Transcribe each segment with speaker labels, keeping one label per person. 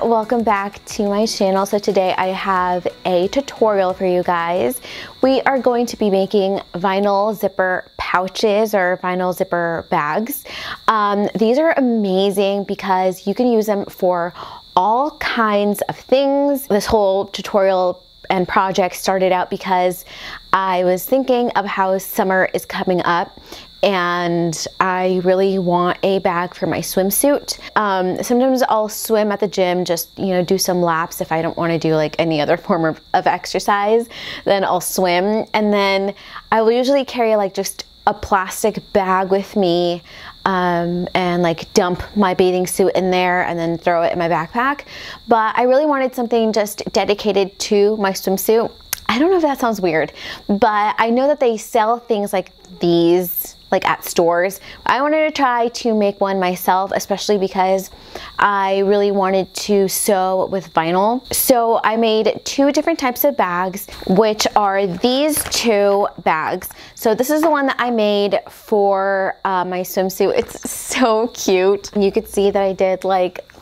Speaker 1: welcome back to my channel. So today I have a tutorial for you guys. We are going to be making vinyl zipper pouches or vinyl zipper bags. These are amazing because you can use them for all kinds of things. This whole tutorial and project started out because I was thinking of how summer is coming up and I really want a bag for my swimsuit. Sometimes I'll swim at the gym, just, you know, do some laps. If I don't want to do like any other form of exercise, then I'll swim. And then I will usually carry like just a plastic bag with me and like dump my bathing suit in there and then throw it in my backpack. But I really wanted something just dedicated to my swimsuit. I don't know if that sounds weird, but I know that they sell things like these like at stores. I wanted to try to make one myself, especially because I really wanted to sew with vinyl. So I made two different types of bags, which are these two bags. So this is the one that I made for my swimsuit. It's so cute. You could see that I did like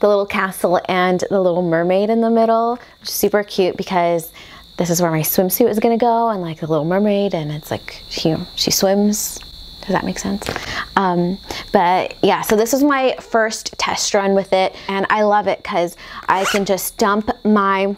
Speaker 1: the little castle and the little mermaid in the middle, which is super cute because this is where my swimsuit is gonna go, and like the little mermaid, and it's like she swims. Does that make sense? But yeah, so this is my first test run with it, and I love it because I can just dump my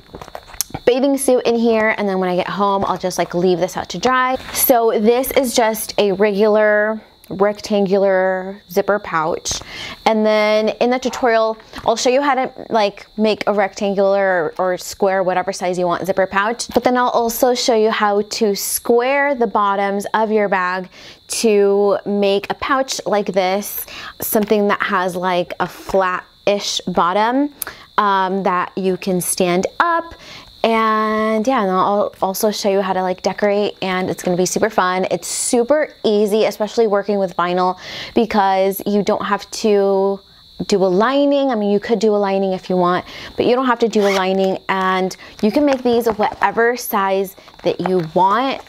Speaker 1: bathing suit in here, and then when I get home, I'll just like leave this out to dry. So this is just a regular rectangular zipper pouch, and then in the tutorial I'll show you how to like make a rectangular or square, whatever size you want, zipper pouch, but then I'll also show you how to square the bottoms of your bag to make a pouch like this, something that has like a flat-ish bottom that you can stand up. And yeah, and I'll also show you how to like decorate, and it's gonna be super fun. It's super easy, especially working with vinyl, because you don't have to do a lining. I mean, you could do a lining if you want, but you don't have to do a lining, and you can make these of whatever size that you want.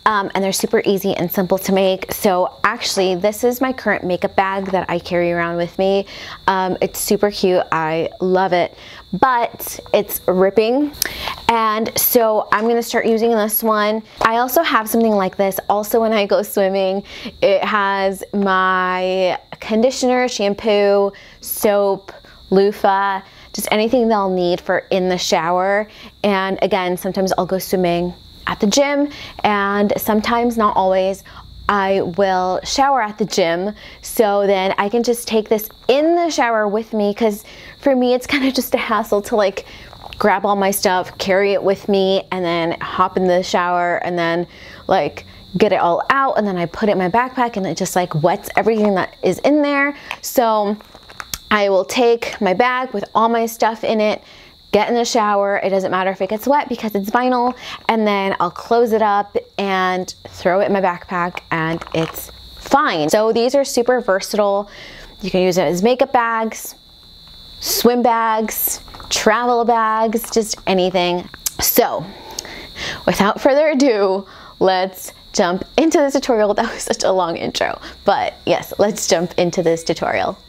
Speaker 1: And they're super easy and simple to make. So actually, this is my current makeup bag that I carry around with me. It's super cute. I love it, but it's ripping. And so I'm gonna start using this one. I also have something like this also when I go swimming. It has my conditioner, shampoo, soap, loofah, just anything they'll need for in the shower. And again, sometimes I'll go swimming at the gym, and sometimes, not always, I will shower at the gym. So then I can just take this in the shower with me, because for me it's kind of just a hassle to like grab all my stuff, carry it with me, and then hop in the shower and then like get it all out, and then I put it in my backpack and it just like wets everything that is in there. So I will take my bag with all my stuff in it, get in the shower, it doesn't matter if it gets wet because it's vinyl, and then I'll close it up and throw it in my backpack and it's fine. So these are super versatile. You can use it as makeup bags, swim bags, travel bags, just anything. So without further ado, let's jump into this tutorial. That was such a long intro, but yes, let's jump into this tutorial.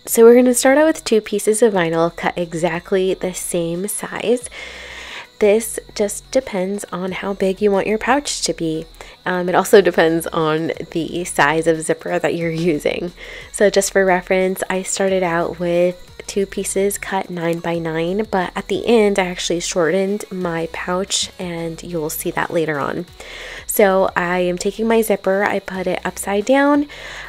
Speaker 1: So we're going to start out with two pieces of vinyl cut exactly the same size. This just depends on how big you want your pouch to be. It also depends on the size of zipper that you're using. So just for reference, I started out with two pieces cut 9 by 9, but at the end I actually shortened my pouch, and you will see that later on. So I am taking my zipper, I put it upside down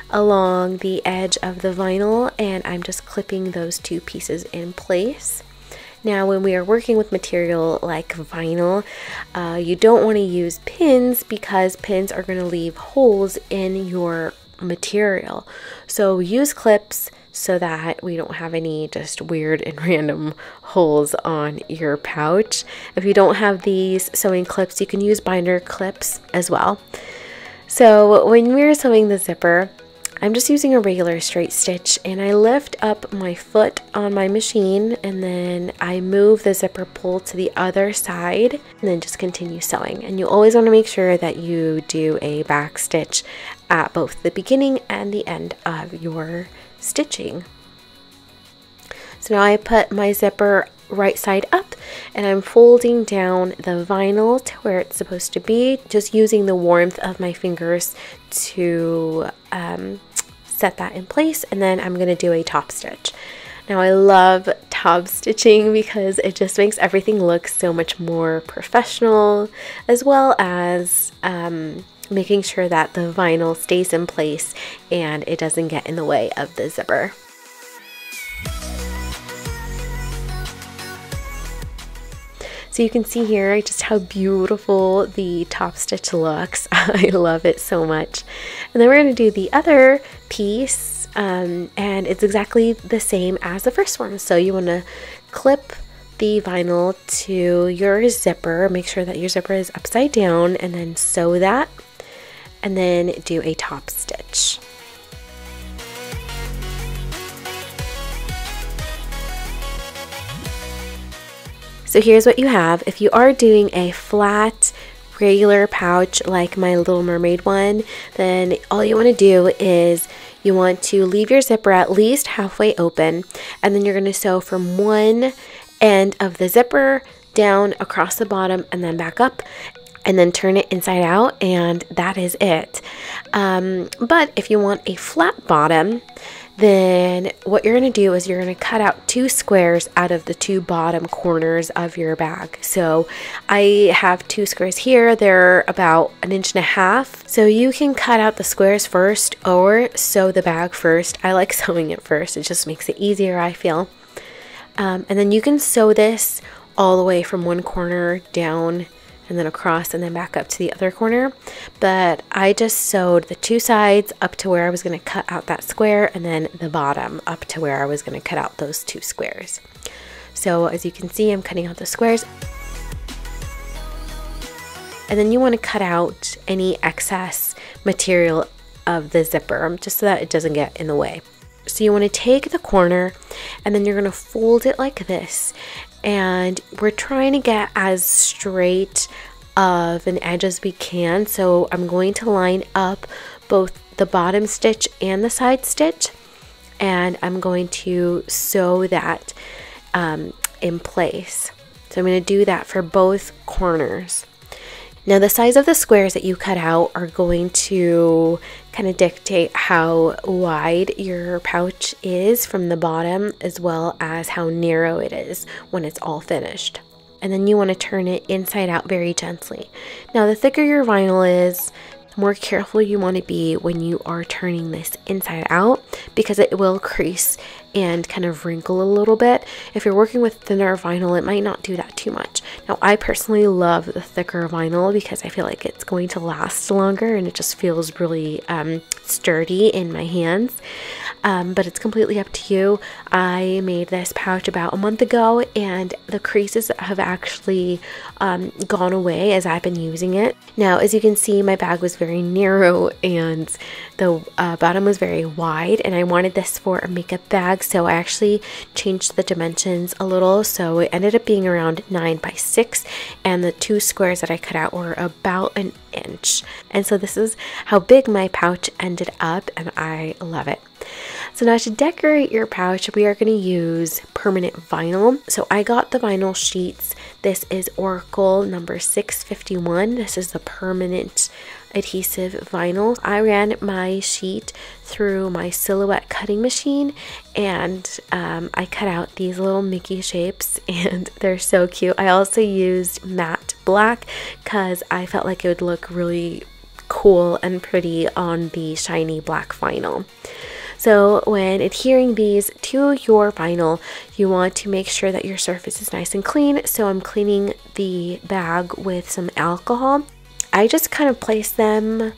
Speaker 1: along the edge of the vinyl, and I'm just clipping those two pieces in place. Now, when we are working with material like vinyl, you don't want to use pins, because pins are going to leave holes in your material. So use clips so that we don't have any just weird and random holes on your pouch. If you don't have these sewing clips, you can use binder clips as well. So when we're sewing the zipper, I'm just using a regular straight stitch, and I lift up my foot on my machine, and then I move the zipper pull to the other side, and then just continue sewing. And you always want to make sure that you do a back stitch at both the beginning and the end of your stitching. So now I put my zipper right side up and I'm folding down the vinyl to where it's supposed to be, just using the warmth of my fingers to set that in place, and then I'm going to do a top stitch. Now I love top stitching because it just makes everything look so much more professional, as well as making sure that the vinyl stays in place and it doesn't get in the way of the zipper. So you can see here just how beautiful the top stitch looks. I love it so much. And then we're going to do the other piece, and it's exactly the same as the first one. So you want to clip the vinyl to your zipper, make sure that your zipper is upside down, and then sew that, and then do a top stitch. So here's what you have. If you are doing a flat regular pouch like my Little Mermaid one, then all you want to do is you want to leave your zipper at least halfway open, and then you're going to sew from one end of the zipper down across the bottom and then back up, and then turn it inside out, and that is it. But if you want a flat bottom, then what you're going to do is you're going to cut out 2 squares out of the 2 bottom corners of your bag. So I have 2 squares here. They're about 1.5 inches. So you can cut out the squares first or sew the bag first. I like sewing it first. It just makes it easier, I feel. And then you can sew this all the way from one corner down and then across and then back up to the other corner, but I just sewed the 2 sides up to where I was going to cut out that square, and then the bottom up to where I was going to cut out those 2 squares. So as you can see, I'm cutting out the squares, and then you want to cut out any excess material of the zipper just so that it doesn't get in the way. So you want to take the corner and then you're going to fold it like this, and we're trying to get as straight of an edge as we can. So I'm going to line up both the bottom stitch and the side stitch, and I'm going to sew that in place. So I'm going to do that for both corners. Now the size of the squares that you cut out are going to kind of dictate how wide your pouch is from the bottom, as well as how narrow it is when it's all finished. And then you want to turn it inside out very gently. Now the thicker your vinyl is, the more careful you want to be when you are turning this inside out, because it will crease and kind of wrinkle a little bit. If you're working with thinner vinyl, it might not do that too much. Now I personally love the thicker vinyl because I feel like it's going to last longer and it just feels really sturdy in my hands. But it's completely up to you. I made this pouch about a month ago and the creases have actually gone away as I've been using it. Now as you can see, my bag was very narrow and the bottom was very wide, and I wanted this for a makeup bag, so I actually changed the dimensions a little. So it ended up being around 9 by 6, and the 2 squares that I cut out were about 1 inch. And so this is how big my pouch ended up, and I love it. So now to decorate your pouch, we are going to use permanent vinyl. So I got the vinyl sheets. This is Oracle number 651. This is the permanent adhesive vinyl. I ran my sheet through my silhouette cutting machine, and I cut out these little Mickey shapes, and they're so cute. I also used matte black because I felt like it would look really cool and pretty on the shiny black vinyl. So when adhering these to your vinyl, you want to make sure that your surface is nice and clean. So I'm cleaning the bag with some alcohol. I just kind of place them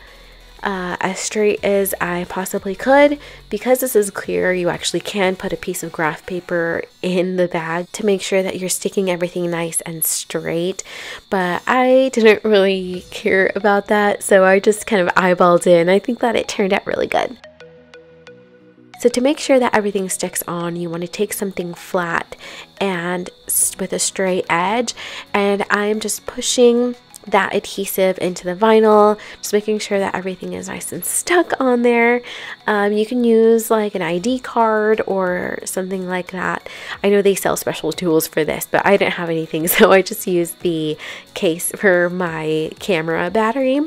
Speaker 1: as straight as I possibly could. Because this is clear, you actually can put a piece of graph paper in the bag to make sure that you're sticking everything nice and straight, but I didn't really care about that, so I just kind of eyeballed it, and I think that it turned out really good. So to make sure that everything sticks on, you want to take something flat and with a straight edge, and I'm just pushing
Speaker 2: that adhesive into the vinyl, just making sure that everything is nice and stuck on there. You can use like an ID card or something like that. I know they sell special tools for this, but I didn't have anything, so I just used the case for my camera battery.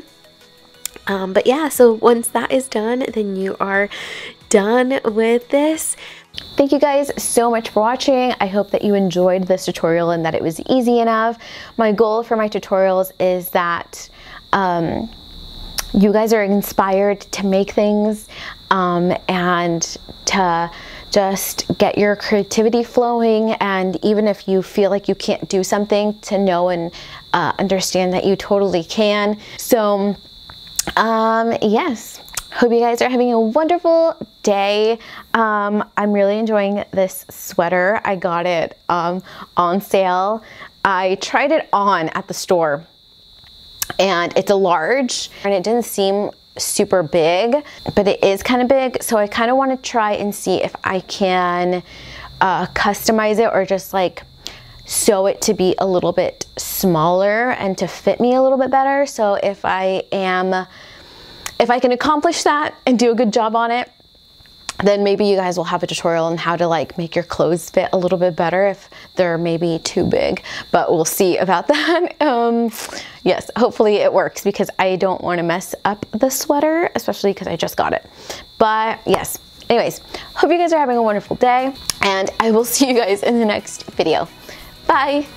Speaker 2: But yeah, so once that is done, then you are done with this.
Speaker 1: Thank you guys so much for watching. I hope that you enjoyed this tutorial and that it was easy enough. My goal for my tutorials is that you guys are inspired to make things and to just get your creativity flowing, and even if you feel like you can't do something, to know and understand that you totally can. So yes, hope you guys are having a wonderful day. I'm really enjoying this sweater. I got it on sale. I tried it on at the store and it's a large, and it didn't seem super big, but it is kind of big. So I kind of want to try and see if I can customize it, or just like sew it to be a little bit smaller and to fit me a little bit better. So if I can accomplish that and do a good job on it, then maybe you guys will have a tutorial on how to like make your clothes fit a little bit better if they're maybe too big, but we'll see about that. Yes, hopefully it works, because I don't want to mess up the sweater, especially because I just got it. But yes, anyways, hope you guys are having a wonderful day, and I will see you guys in the next video. Bye.